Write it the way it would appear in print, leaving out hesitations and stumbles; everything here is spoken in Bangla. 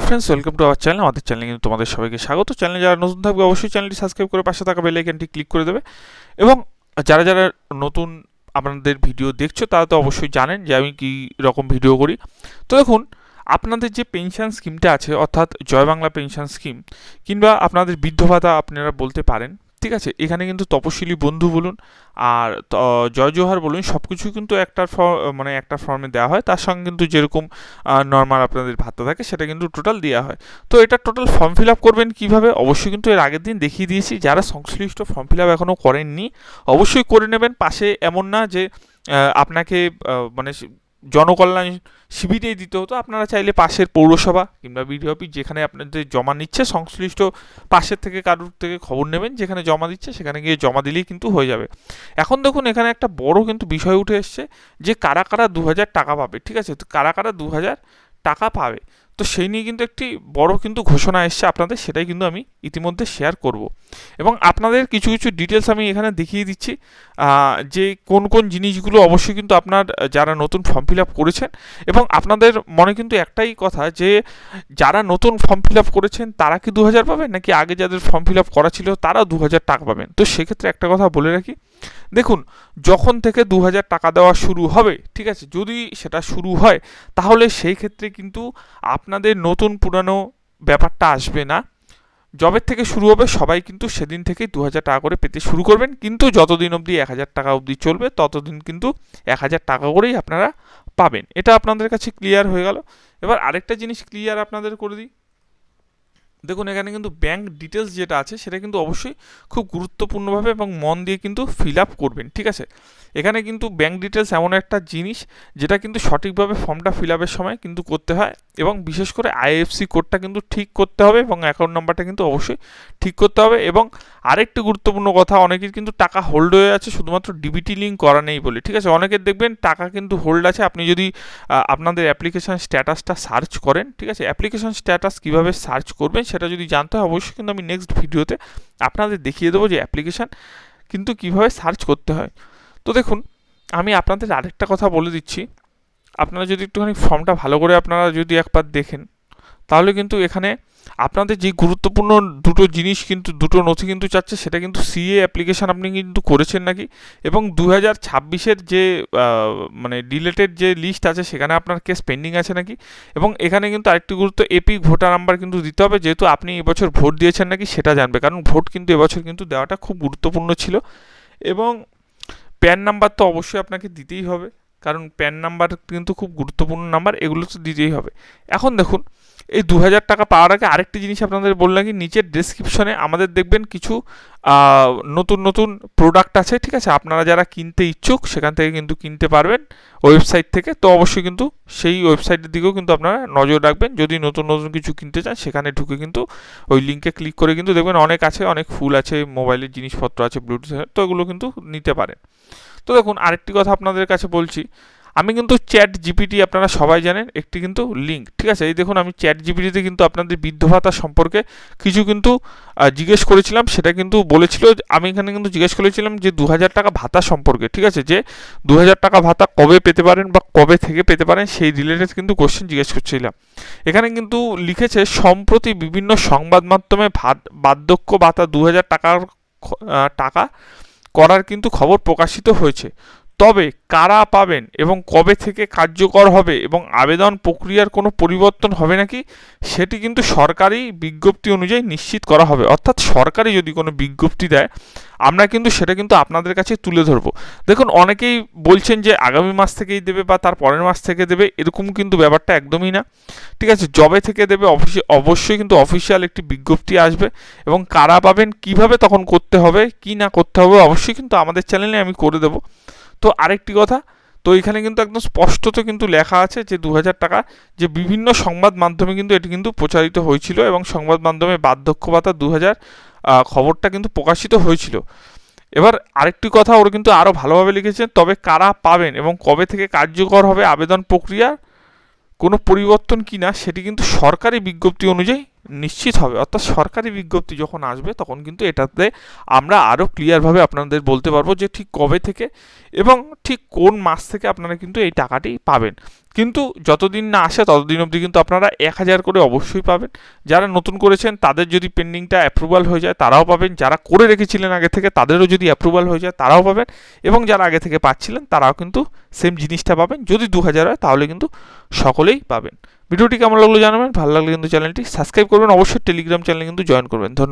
Friends, welcome to our channel. আমাদের চ্যানেলে কিন্তু তোমাদের সবাইকে স্বাগত। চ্যানেলে যারা নতুন থাকবে অবশ্যই চ্যানেলটি সাবস্ক্রাইব করে পাশে থাকা বেল আইকনটি ক্লিক করে দেবে। এবং যারা যারা নতুন আপনাদের ভিডিও দেখছো তারা তো অবশ্যই জানেন যে আমি কী রকম ভিডিও করি। তো দেখুন, আপনাদের যে পেনশন স্কিমটা আছে, অর্থাৎ জয় বাংলা পেনশন স্কিম, কিংবা আপনাদের বৃদ্ধ ভাতা আপনারা বলতে পারেন, ঠিক আছে, এখানে কিন্তু তপশিলি বন্ধু বলুন আর জয় জোহার বলুন, সব কিছুই কিন্তু একটা ফর্মে দেওয়া হয়। তার সঙ্গে কিন্তু যেরকম নর্মাল আপনাদের ভাতা থাকে সেটা কিন্তু টোটাল দেওয়া হয়। তো এটা টোটাল ফর্ম ফিল আপ করবেন কীভাবে, অবশ্যই কিন্তু এর আগের দিন দেখিয়ে দিয়েছি। যারা সংশ্লিষ্ট ফর্ম ফিল আপ এখনও করেননি অবশ্যই করে নেবেন। পাশে এমন না যে আপনাকে মানে জনকল্যাণ শিবিরেই দিতে হতো। আপনারা চাইলে পাশের পৌরসভা কিংবা বিডিও অফিস যেখানে আপনাদের জমা নিচ্ছে, সংশ্লিষ্ট পাশের থেকে কারুর থেকে খবর নেবেন যেখানে জমা দিচ্ছে, সেখানে গিয়ে জমা দিলেই কিন্তু হয়ে যাবে। এখন দেখুন, এখানে একটা বড় কিন্তু বিষয় উঠে এসছে যে কারা কারা 2000 টাকা পাবে। ঠিক আছে, তো কারা কারা 2000 টাকা পাবে, তো সেই নিয়ে কিন্তু একটি বড় কিন্তু ঘোষণা এসছে আপনাদের, সেটাই কিন্তু আমি ইতিমধ্যে শেয়ার করব। এবং আপনাদের কিছু কিছু ডিটেলস আমি এখানে দেখিয়ে দিচ্ছি যে কোন কোন জিনিসগুলো অবশ্যই কিন্তু আপনার যারা নতুন ফর্ম ফিল আপ করেছেন, এবং আপনাদের মনে কিন্তু একটাই কথা যে যারা নতুন ফর্ম ফিল আপ করেছেন তারা কি 2000 পাবেন, নাকি আগে যাদের ফর্ম ফিল আপ করা ছিল তারা 2000 টাকা পাবেন। তো সেক্ষেত্রে একটা কথা বলে রাখি, দেখুন, যখন থেকে 2000 টাকা দেওয়া শুরু হবে, ঠিক আছে, যদি সেটা শুরু হয় তাহলে সেই ক্ষেত্রে কিন্তু আপনাদের নতুন পুরানো ব্যাপারটা আসবে না। জবের থেকে শুরু হবে সবাই কিন্তু সেদিন থেকেই 2000 টাকা করে পেতে শুরু করবেন, কিন্তু যতদিন অবধি 1000 টাকা অবধি চলবে ততদিন কিন্তু 1000 টাকা করেই আপনারা পাবেন। এটা আপনাদের কাছে ক্লিয়ার হয়ে গেল। এবার আরেকটা জিনিস ক্লিয়ার আপনাদের করে দিই। দেখুন, এখানে কিন্তু ব্যাংক ডিটেলস যেটা আছে সেটা কিন্তু অবশ্যই খুব গুরুত্বপূর্ণভাবে এবং মন দিয়ে কিন্তু ফিল আপ করবেন। ঠিক আছে, এখানে কিন্তু ব্যাংক ডিটেলস এমন একটা জিনিস যেটা কিন্তু সঠিকভাবে ফর্মটা ফিল আপের সময় কিন্তু করতে হয়, এবং বিশেষ করে আইএফসি কোডটা কিন্তু ঠিক করতে হবে, এবং অ্যাকাউন্ট নাম্বারটা কিন্তু অবশ্যই ঠিক করতে হবে। এবং আরেকটি গুরুত্বপূর্ণ কথা, অনেকের কিন্তু টাকা হোল্ড হয়ে আছে শুধুমাত্র ডিবিটি লিঙ্ক করা নেই বলে। ঠিক আছে, অনেকের দেখবেন টাকা কিন্তু হোল্ড আছে। আপনি যদি আপনাদের অ্যাপ্লিকেশন স্ট্যাটাসটা সার্চ করেন, ঠিক আছে, অ্যাপ্লিকেশন স্ট্যাটাস কীভাবে সার্চ করবেন সেটা যদি জানতে হয় অবশ্যই কিন্তু আমি নেক্সট ভিডিওতে আপনাদের দেখিয়ে দেবো যে অ্যাপ্লিকেশান কিন্তু কীভাবে সার্চ করতে হয়। তো দেখুন, আমি আপনাদের আরেকটা কথা বলে দিচ্ছি, আপনারা যদি একটুখানি ফর্মটা ভালো করে আপনারা যদি একবার দেখেন তাহলে কিন্তু এখানে আপনাদের যে গুরুত্বপূর্ণ দুটো জিনিস কিন্তু দুটো নথি কিন্তু চাচ্ছে, সেটা কিন্তু সিএ অ্যাপ্লিকেশান আপনি কিন্তু করেছেন নাকি, এবং 2026-এর যে মানে ডিলেটেড যে লিস্ট আছে সেখানে আপনার কেস পেন্ডিং আছে নাকি। এবং এখানে কিন্তু আরেকটি গুরুত্ব, এপিক ভোটার নাম্বার কিন্তু দিতে হবে, যেহেতু আপনি এবছর ভোট দিয়েছেন নাকি সেটা জানবে, কারণ ভোট কিন্তু এবছর কিন্তু দেওয়াটা খুব গুরুত্বপূর্ণ ছিল। এবং প্যান নাম্বার তো অবশ্যই আপনাকে দিতেই হবে, কারণ প্যান নাম্বার কিন্তু খুব গুরুত্বপূর্ণ নাম্বার, এগুলো তো দিতেই হবে। এখন দেখুন, এই 2000 টাকা পাওয়ার আগে আরেকটি জিনিস আপনাদের বললাম কি, নিচের ডেসক্রিপশনে আমাদের দেখবেন কিছু নতুন নতুন প্রোডাক্ট আছে। ঠিক আছে, আপনারা যারা কিনতে ইচ্ছুক সেখান থেকে কিন্তু কিনতে পারবেন ওয়েবসাইট থেকে। তো অবশ্যই কিন্তু সেই ওয়েবসাইটের দিকেও কিন্তু আপনারা নজর রাখবেন। যদি নতুন নতুন কিছু কিনতে চান সেখানে ঢুকে কিন্তু ওই লিঙ্কে ক্লিক করে কিন্তু দেখবেন অনেক আছে, অনেক ফুল আছে, মোবাইলের জিনিসপত্র আছে, ব্লুটুথের, তো এগুলো কিন্তু নিতে পারেন। তো দেখুন, আরেকটি কথা আপনাদের কাছে বলছি, আমি কিন্তু চ্যাট জিপিটি, আপনারা সবাই জানেন, একটি কিন্তু লিঙ্ক, ঠিক আছে, এই দেখুন, আমি চ্যাট জিপিটিতে কিন্তু আপনাদের বৃদ্ধ ভাতা সম্পর্কে কিছু কিন্তু জিজ্ঞেস করেছিলাম, সেটা কিন্তু বলেছিল, আমি এখানে কিন্তু জিজ্ঞেস করেছিলাম যে 2000 টাকা ভাতা সম্পর্কে, ঠিক আছে, যে 2000 টাকা ভাতা কবে পেতে পারেন বা কবে থেকে পেতে পারেন সেই রিলেটেড কিন্তু কোশ্চেন জিজ্ঞেস করছিলাম। এখানে কিন্তু লিখেছে, সম্প্রতি বিভিন্ন সংবাদ মাধ্যমে বার্ধক্য ভাতা 2000 টাকা করার কিন্তু খবর প্রকাশিত হয়েছে, তবে কারা পাবেন এবং কবে থেকে কার্যকর হবে এবং আবেদন প্রক্রিয়ার কোনো পরিবর্তন হবে নাকি সেটি কিন্তু সরকারি বিজ্ঞপ্তি অনুযায়ী নিশ্চিত করা হবে। অর্থাৎ সরকারি যদি কোনো বিজ্ঞপ্তি দেয় আমরা কিন্তু সেটা কিন্তু আপনাদের কাছে তুলে ধরবো। দেখুন, অনেকেই বলছেন যে আগামী মাস থেকেই দেবে বা তার পরের মাস থেকে দেবে, এরকম কিন্তু ব্যাপারটা একদমই না। ঠিক আছে, জবে থেকে দেবে অবশ্যই কিন্তু অফিসিয়াল একটি বিজ্ঞপ্তি আসবে, এবং কারা পাবেন, কিভাবে তখন করতে হবে, কি না করতে হবে অবশ্যই কিন্তু আমাদের চ্যানেলে আমি করে দেবো। তো আরেকটি কথা, তো এখানে কিন্তু একদম স্পষ্টত কিন্তু লেখা আছে যে 2000 টাকা, যে বিভিন্ন সংবাদ মাধ্যমে কিন্তু এটি কিন্তু প্রচারিত হয়েছিল, এবং সংবাদ মাধ্যমে বার্ধক্য ভাতা 2000 খবরটা কিন্তু প্রকাশিত হয়েছিল। এবার আরেকটি কথা, ওরা কিন্তু আরও ভালোভাবে লিখেছে, তবে কারা পাবেন এবং কবে থেকে কার্যকর হবে আবেদন প্রক্রিয়া কোনো পরিবর্তন কি না সেটি কিন্তু সরকারি বিজ্ঞপ্তি অনুযায়ী নিশ্চিত হবে। অর্থাৎ সরকারি বিজ্ঞপ্তি যখন আসবে তখন কিন্তু এটাতে আমরা আরও ক্লিয়ারভাবে আপনাদের বলতে পারবো যে ঠিক কবে থেকে এবং ঠিক কোন মাস থেকে আপনারা কিন্তু এই টাকাটি পাবেন। কিন্তু যতদিন না আসে ততদিন অবধি কিন্তু আপনারা 1000 করে অবশ্যই পাবেন। যারা নতুন করেছেন তাদের যদি পেন্ডিংটা অ্যাপ্রুভাল হয়ে যায় তারাও পাবেন, যারা করে রেখেছিলেন আগে থেকে তাদেরও যদি অ্যাপ্রুভাল হয়ে যায় তারাও পাবেন, এবং যারা আগে থেকে পাচ্ছিলেন তারাও কিন্তু সেম জিনিসটা পাবেন। যদি 2000 হয় তাহলে কিন্তু সকলেই পাবেন। ভিডিওটি কেমন লাগলো জানাবেন, ভালো লাগলে কিন্তু চ্যানেলটি সাবস্ক্রাইব করবেন, অবশ্যই টেলিগ্রাম চ্যানেলে কিন্তু জয়েন করবেন। ধন্যবাদ।